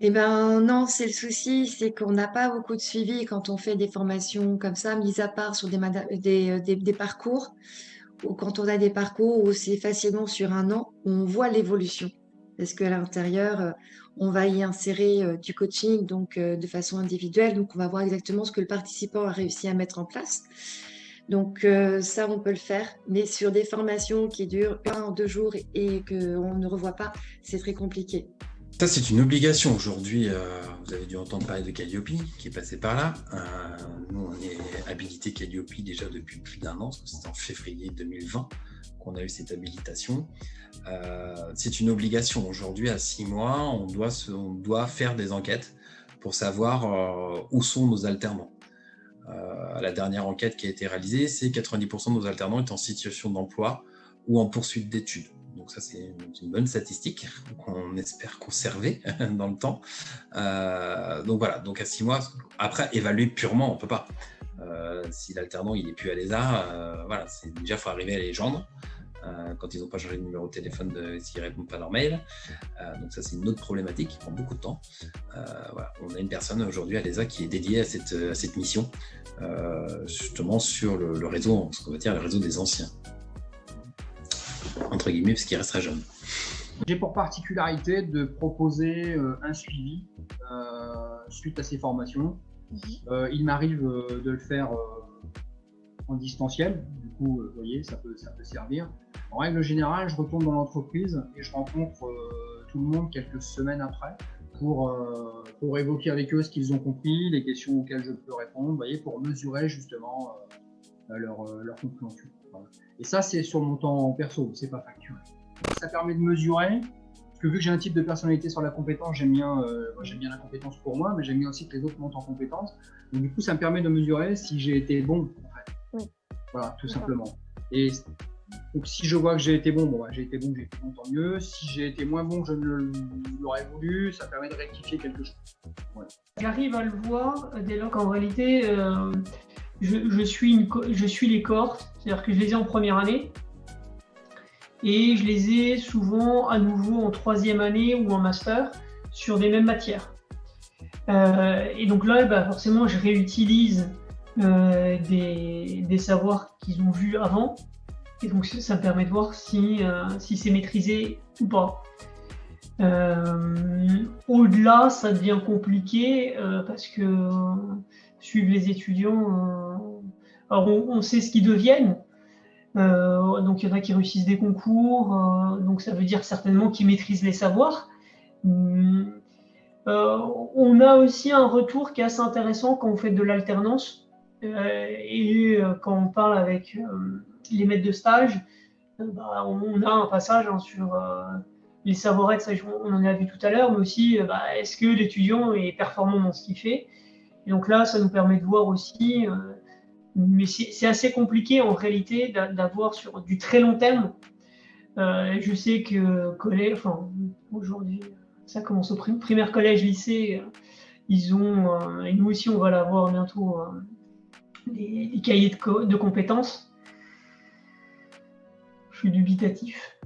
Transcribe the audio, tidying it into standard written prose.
Eh ben non, c'est le souci, c'est qu'on n'a pas beaucoup de suivi quand on fait des formations comme ça, mis à part sur des parcours, ou quand on a des parcours où c'est facilement sur un an, on voit l'évolution. Parce qu'à l'intérieur, on va y insérer du coaching, donc de façon individuelle, donc on va voir exactement ce que le participant a réussi à mettre en place. Donc ça, on peut le faire, mais sur des formations qui durent 1 ou 2 jours et qu'on ne revoit pas, c'est très compliqué. Ça, c'est une obligation aujourd'hui. Vous avez dû entendre parler de Calliope qui est passé par là. Nous, on est habilité Calliope déjà depuis plus d'1 an, parce que c'était en février 2020 qu'on a eu cette habilitation. C'est une obligation. Aujourd'hui, à 6 mois, on doit faire des enquêtes pour savoir où sont nos alternants. La dernière enquête qui a été réalisée, c'est 90% de nos alternants étaient en situation d'emploi ou en poursuite d'études. Donc ça, c'est une bonne statistique qu'on espère conserver dans le temps. Donc voilà, donc à 6 mois, après, évaluer purement, on ne peut pas. Si l'alternant il n'est plus à l'ESA, voilà, déjà, il faut arriver à les joindre. Quand ils n'ont pas changé de numéro de téléphone, s'ils ne répondent pas à leur mail. Donc ça, c'est une autre problématique qui prend beaucoup de temps. Voilà. On a une personne aujourd'hui à l'ESA qui est dédiée à cette mission, justement sur le réseau, ce qu'on va dire le réseau des anciens, entre guillemets, parce qu'il restera jeune. J'ai pour particularité de proposer un suivi suite à ces formations. Il m'arrive de le faire en distanciel, du coup, vous voyez, ça peut servir. En règle générale, je retourne dans l'entreprise et je rencontre tout le monde quelques semaines après pour évoquer avec eux ce qu'ils ont compris, les questions auxquelles je peux répondre, vous voyez, pour mesurer justement leur compréhension. Voilà. Et ça, c'est sur mon temps perso, c'est pas facturé. Ça permet de mesurer, parce que vu que j'ai un type de personnalité sur la compétence, j'aime bien la compétence pour moi, mais j'aime bien aussi que les autres montent en compétence. Donc du coup, ça me permet de mesurer si j'ai été bon, en fait. Oui. Voilà, tout simplement. Et donc si je vois que j'ai été bon, j'ai été bon, tant mieux. Si j'ai été moins bon que je ne l'aurais voulu, ça permet de rectifier quelque chose. Voilà. J'arrive à le voir dès lors qu'en réalité, je suis les cohortes, c'est-à-dire que je les ai en première année et je les ai souvent à nouveau en 3e année ou en master sur des mêmes matières. Et donc là, forcément, je réutilise des savoirs qu'ils ont vus avant. Et donc ça me permet de voir si c'est maîtrisé ou pas. Au-delà, ça devient compliqué parce que suivre les étudiants, alors on sait ce qu'ils deviennent. Donc il y en a qui réussissent des concours, donc ça veut dire certainement qu'ils maîtrisent les savoirs. On a aussi un retour qui est assez intéressant quand on fait de l'alternance et quand on parle avec les maîtres de stage, on a un passage sur les savoir-être, ça, on en a vu tout à l'heure, mais aussi est-ce que l'étudiant est performant dans ce qu'il fait. Et donc là, ça nous permet de voir aussi, mais c'est assez compliqué en réalité d'avoir sur du très long terme. Je sais que aujourd'hui, ça commence au primaire, collège, lycée, ils ont, et nous aussi on va l'avoir bientôt, des cahiers de compétences. Je suis dubitatif.